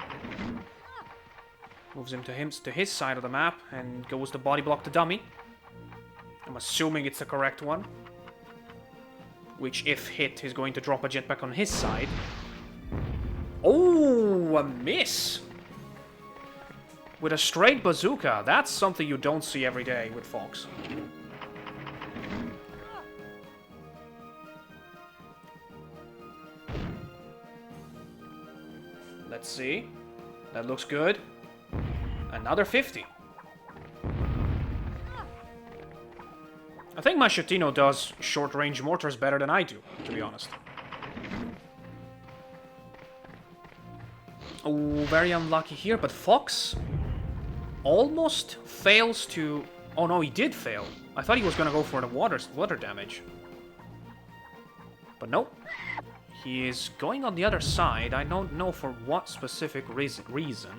Moves him to his side of the map and goes to body block the dummy. I'm assuming it's the correct one. Which, if hit, is going to drop a jetpack on his side. Oh, a miss! With a straight bazooka. That's something you don't see every day with Fox. Let's see. That looks good. Another 50. I think Mascettino does short-range mortars better than I do, to be honest. Oh, very unlucky here, but Fox almost fails to... Oh no, he did fail. I thought he was gonna go for the water damage. But nope. He is going on the other side. I don't know for what specific reason.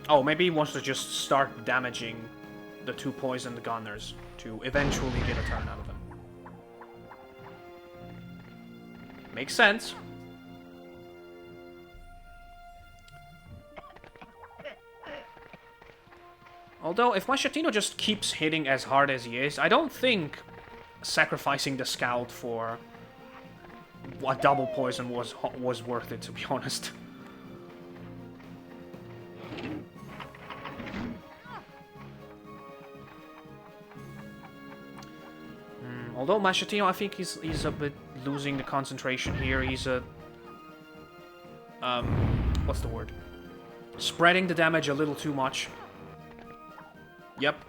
Oh, maybe he wants to just start damaging the 2 poisoned gunners to eventually get a turn out of them. Makes sense. Although, if Mascettino just keeps hitting as hard as he is, I don't think sacrificing the scout for a double poison was worth it, to be honest. Although Mascettino, I think he's a bit losing the concentration here. He's a... what's the word? Spreading the damage a little too much. Yep.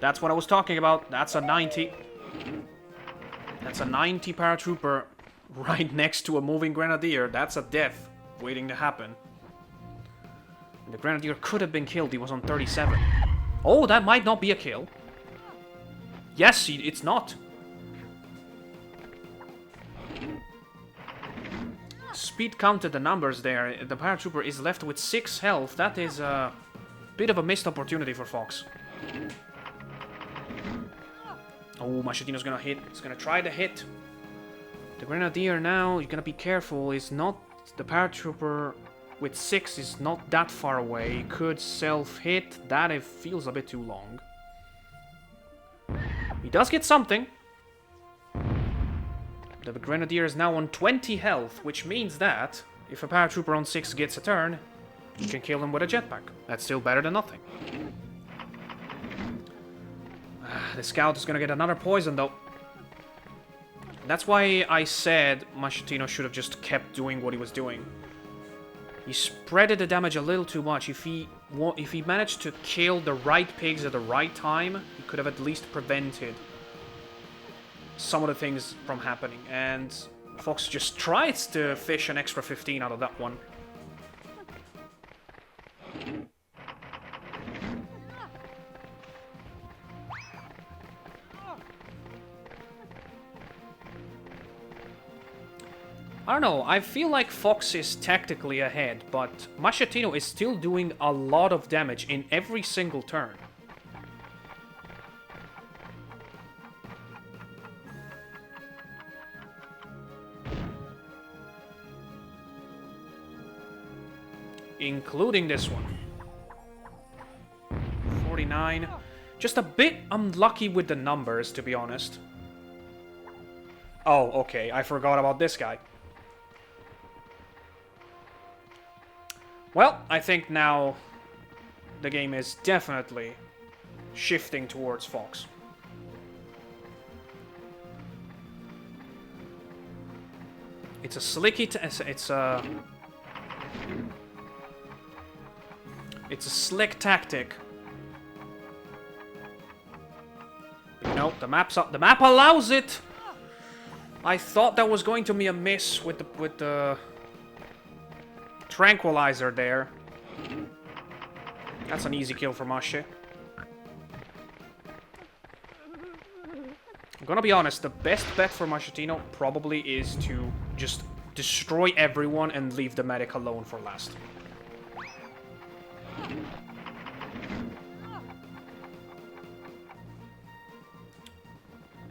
That's what I was talking about. That's a 90. That's a 90 paratrooper right next to a moving grenadier. That's a death waiting to happen. And the grenadier could have been killed. He was on 37. Oh, that might not be a kill. Yes, it's not. Speed counted the numbers there. The paratrooper is left with 6 health. That is a bit of a missed opportunity for Fox. Oh, Mascettino's gonna hit. He's gonna try to hit. The grenadier now, you're gonna be careful. Is not... The paratrooper with 6 is not that far away. He could self-hit. That it feels a bit too long. He does get something. The grenadier is now on 20 health, which means that if a paratrooper on 6 gets a turn, you can kill him with a jetpack. That's still better than nothing. The scout is gonna get another poison, though. That's why I said Mascettino should have just kept doing what he was doing. He spreaded the damage a little too much. If he managed to kill the right pigs at the right time, he could have at least prevented some of the things from happening. And Fox just tries to fish an extra 15 out of that one. I don't know, I feel like Fox is tactically ahead, but Mascettino is still doing a lot of damage in every single turn. Including this one. 49. Just a bit unlucky with the numbers, to be honest. Oh, okay, I forgot about this guy. Well, I think now the game is definitely shifting towards Fox. It's a slicky... It's a slick tactic. But, you know, the map's up. The map allows it. I thought that was going to be a miss with the tranquilizer there. That's an easy kill for Masce. I'm gonna be honest, the best bet for Mascettino probably is to just destroy everyone and leave the medic alone for last.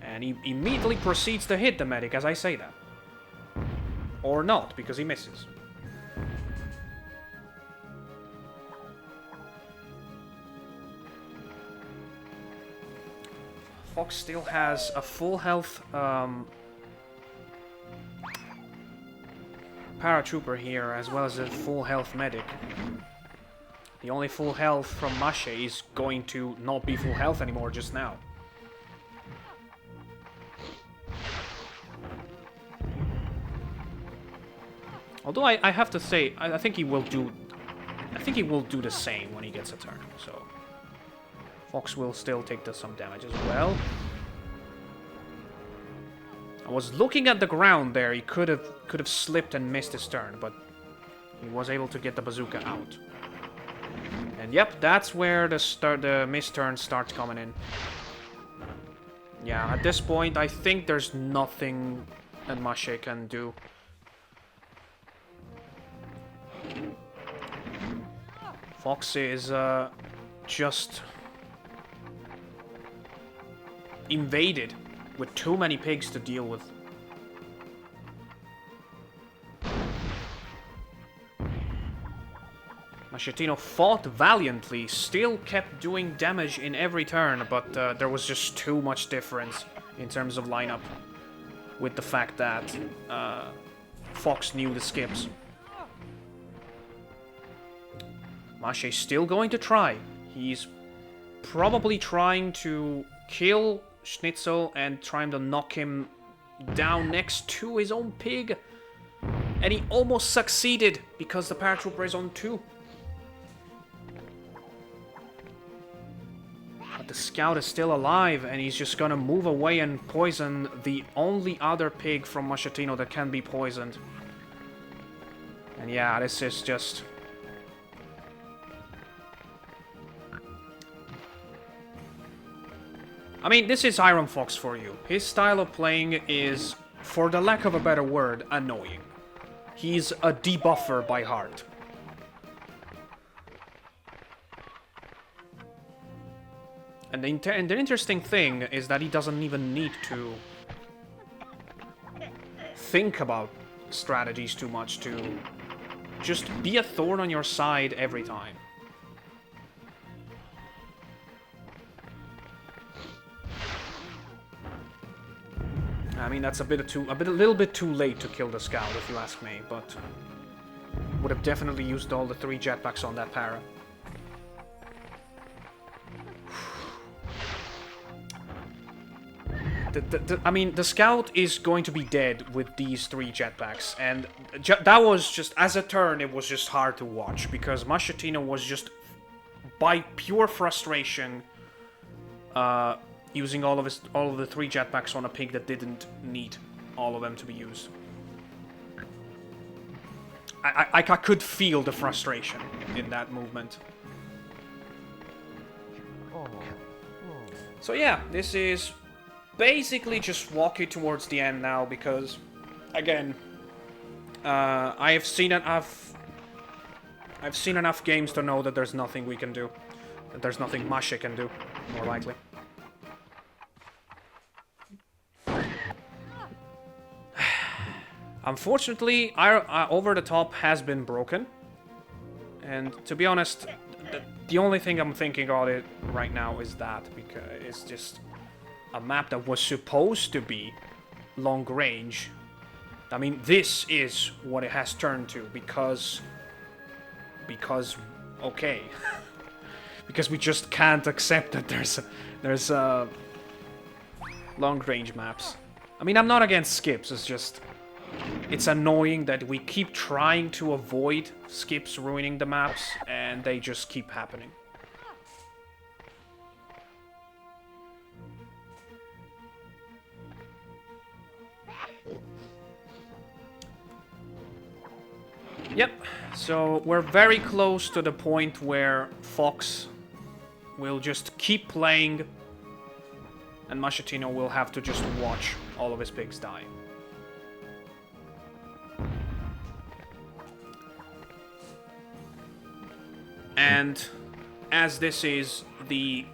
And he immediately proceeds to hit the medic as I say that. Or not, because he misses. Fox still has a full health paratrooper here, as well as a full health medic. The only full health from Masce is going to not be full health anymore just now. Although I have to say, I think he will do... I think he will do the same when he gets a turn, so... Fox will still take some damage as well. I was looking at the ground there. He could have slipped and missed his turn, but he was able to get the bazooka out. And yep, that's where the missed turn starts coming in. Yeah, at this point, I think there's nothing that Masce can do. Fox is just invaded with too many pigs to deal with. Mascettino fought valiantly, still kept doing damage in every turn, but there was just too much difference in terms of lineup with the fact that Fox knew the skips. Masce still going to try. He's probably trying to kill Schnitzel and trying to knock him down next to his own pig. And he almost succeeded because the paratrooper is on 2. But the scout is still alive and he's just gonna move away and poison the only other pig from Mascettino that can be poisoned. And yeah, this is just... I mean, this is Iron Fox for you. His style of playing is, for the lack of a better word, annoying. He's a debuffer by heart. And the interesting thing is that he doesn't even need to think about strategies too much to just be a thorn on your side every time. I mean, that's a little bit too late to kill the scout, if you ask me, but would have definitely used all the 3 jetpacks on that para. I mean, the scout is going to be dead with these 3 jetpacks, and that was just, as a turn, it was just hard to watch, because Mascettino was just, by pure frustration, using all of the 3 jetpacks on a pig that didn't need all of them to be used. I could feel the frustration in that movement. So yeah, this is basically just walking towards the end now because, again, I've seen enough games to know that there's nothing we can do. That there's nothing Masce can do, more likely. Unfortunately, our Over the Top has been broken. And to be honest, the only thing I'm thinking about it right now is that, because it's just a map that was supposed to be long range. I mean, this is what it has turned to because okay. Because we just can't accept that there's long range maps. I mean, I'm not against skips, it's just... It's annoying that we keep trying to avoid skips ruining the maps, and they just keep happening. Yep, so we're very close to the point where Fox will just keep playing, and Mascettino will have to just watch all of his pigs die. And as this is the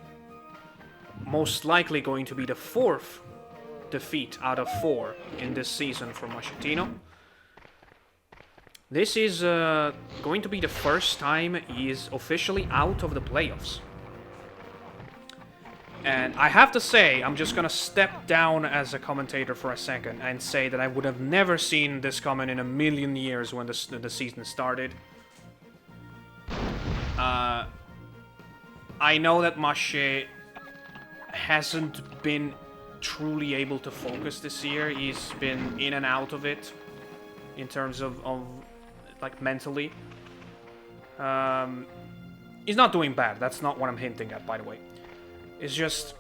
most likely going to be the 4th defeat out of 4 in this season for Mascettino, this is going to be the first time he is officially out of the playoffs. And I have to say, I'm just gonna step down as a commentator for a second and say that I would have never seen this coming in a million years when the season started. I know that Masce hasn't been truly able to focus this year. He's been in and out of it in terms of like mentally. He's not doing bad. That's not what I'm hinting at, by the way. It's just,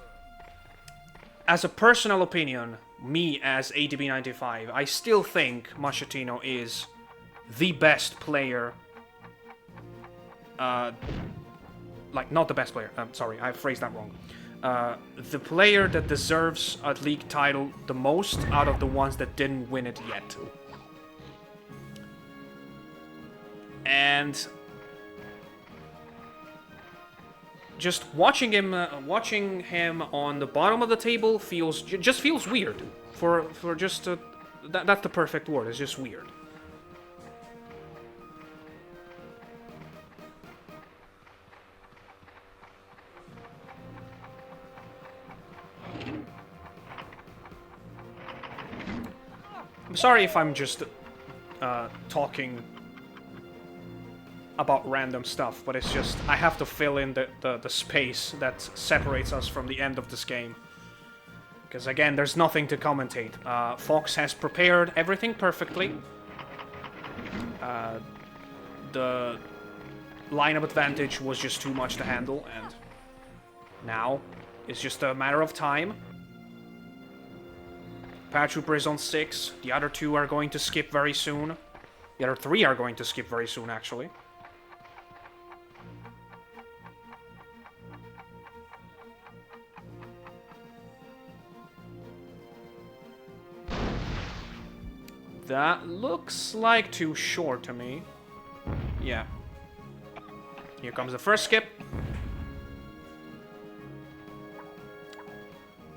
as a personal opinion, me as ADB95, I still think Mascettino is the best player. Like, not the best player. I'm sorry, I phrased that wrong. The player that deserves a league title the most out of the ones that didn't win it yet. And just watching him on the bottom of the table just feels weird. For just that's the perfect word. It's just weird. I'm sorry if I'm just talking about random stuff, but it's just I have to fill in the space that separates us from the end of this game. Because again, there's nothing to commentate. Fox has prepared everything perfectly. The lineup advantage was just too much to handle, and now it's just a matter of time. Paratrooper is on 6. The other 2 are going to skip very soon. The other 3 are going to skip very soon, actually. That looks like too short to me. Yeah. Here comes the first skip.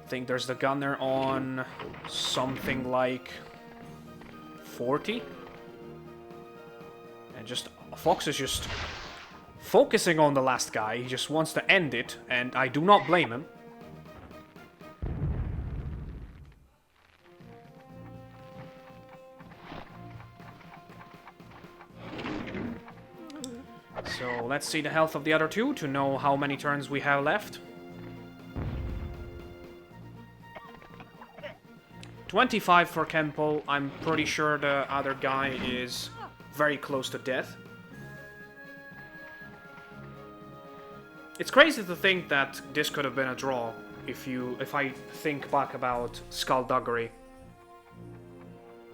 I think there's the gunner on something like 40. And just Fox is just focusing on the last guy. He just wants to end it, and I do not blame him. So let's see the health of the other 2 to know how many turns we have left. 25 for Kempo. I'm pretty sure the other guy is very close to death. It's crazy to think that this could have been a draw if I think back about Skullduggery.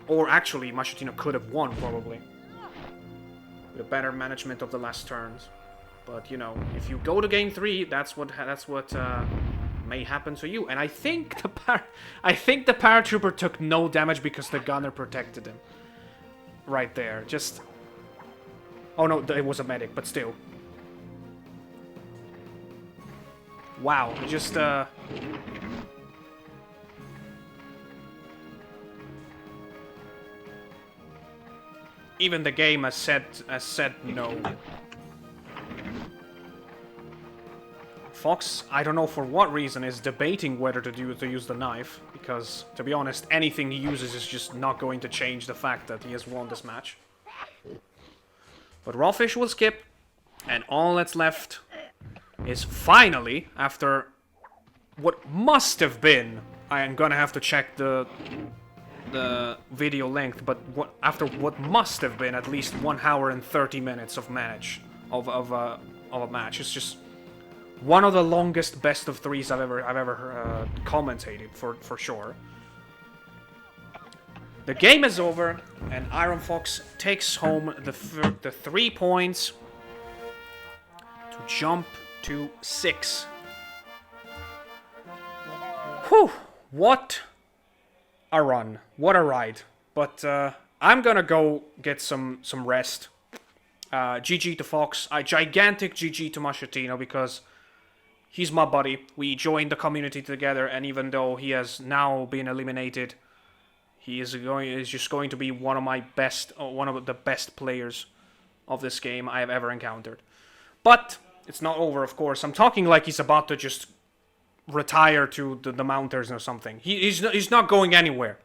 Or actually, Mascettino could have won, probably. With a better management of the last turns. But, you know, if you go to game 3, that's what may happen to you. And I think the paratrooper took no damage because the gunner protected him. Right there. Just... Oh no, it was a medic, but still. Wow, just even the game has said no. Fox, I don't know for what reason, is debating whether to use the knife, because, to be honest, anything he uses is just not going to change the fact that he has won this match. But Rawfish will skip, and all that's left is finally, after what must have been, I am gonna have to check the video length, but after what must have been at least 1 hour and 30 minutes of a match, it's just one of the longest best of 3s I've ever commentated for sure. The game is over, and Iron Fox takes home the 3 points to jump to 6. Whew! What a run! What a ride! But I'm gonna go get some rest. GG to Fox. A gigantic GG to Mascettino, because he's my buddy. We joined the community together, and even though he has now been eliminated, he is just going to be one of the best players of this game I have ever encountered. But it's not over, of course. I'm talking like he's about to just retire to the mountains or something. He's not going anywhere.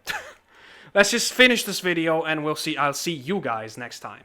Let's just finish this video, and I'll see you guys next time.